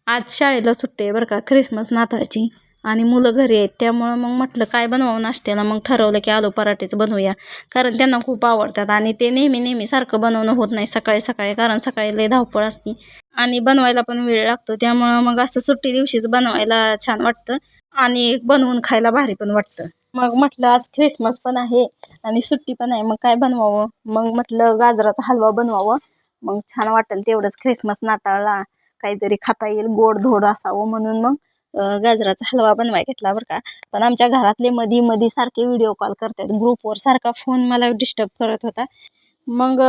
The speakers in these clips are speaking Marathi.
आज शाळेला सुट्टी आहे बरं का, ख्रिसमस नाताळची. आणि मुलं घरी आहेत त्यामुळं मग म्हटलं काय बनवावं नाश्त्याला. मग ठरवलं की आलू पराठेच बनवूया, कारण त्यांना खूप आवडतात. आणि ते नेहमी सारखं बनवणं होत नाही सकाळी सकाळी, कारण सकाळी लई धावपळ असते आणि बनवायला पण वेळ लागतो. त्यामुळं मग असं सुट्टी दिवशीच बनवायला छान वाटतं आणि बनवून खायला भारी पण वाटतं. मग म्हटलं आज ख्रिसमस पण आहे आणि सुट्टी पण आहे, मग काय बनवावं. मग म्हटलं गाजराचा हलवा बनवावं, मग छान वाटेल तेवढंच. ख्रिसमस नाताळला काहीतरी खाता येईल, गोड धोड असावं म्हणून मग गाजराचा हलवा बनवाय घेतला बरं का. पण आमच्या घरातले मधी सारखे व्हिडिओ कॉल करतात, ग्रुपवर सारखा फोन मला डिस्टर्ब करत होता. मग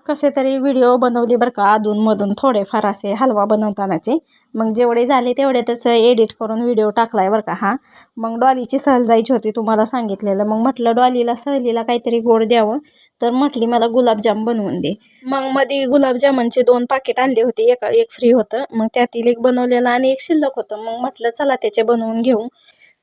कसे तरी व्हिडिओ बनवले बरं का, अधूनमधून थोडेफार असे हलवा बनवतानाचे. मग जेवढे झाले तेवढे तसं एडिट करून व्हिडिओ टाकलाय बरं का हा. मग डॉलीची सहल जायची होती तुम्हाला सांगितलेलं, मग म्हटलं डॉलीला सहलीला काहीतरी गोड द्यावं, तर म्हटली मला गुलाबजाम बनवून दे. मग मध्ये गुलाबजामुनचे 2 पाकिट आणले होते, एक फ्री होतं. मग त्यातील एक बनवलेलं आणि एक शिल्लक होतं. मग म्हटलं चला त्याचे बनवून घेऊ.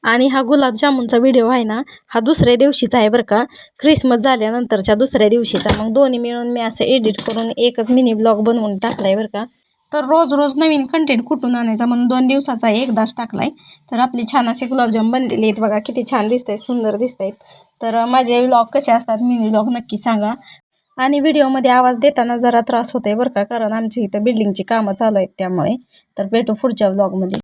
आणि हा गुलाबजामुनचा व्हिडिओ आहे ना, हा दुसऱ्या दिवशीचा आहे बरं का, ख्रिसमस झाल्यानंतरच्या दुसऱ्या दिवशीचा. मग दोन्ही मिळून मी असं एडिट करून एकच मिनी ब्लॉग बनवून टाकलाय बरं का. तर रोज नवीन कंटेंट कुठून आणायचा म्हणून 2 दिवसाचा एकदाच टाकलाय. तर आपले छान असे गुलाबजाम बनलेले आहेत बघा, किती छान दिसत आहेत, सुंदर दिसत आहेत. तर माझे व्लॉग कसे असतात, मिनी व्लॉग नक्की सांगा. आणि व्हिडिओमध्ये आवाज देताना जरा त्रास होतोय बरं का, कारण आमच्या इथं बिल्डिंगची कामं चालू आहेत त्यामुळे. तर भेटू पुढच्या व्लॉगमध्ये.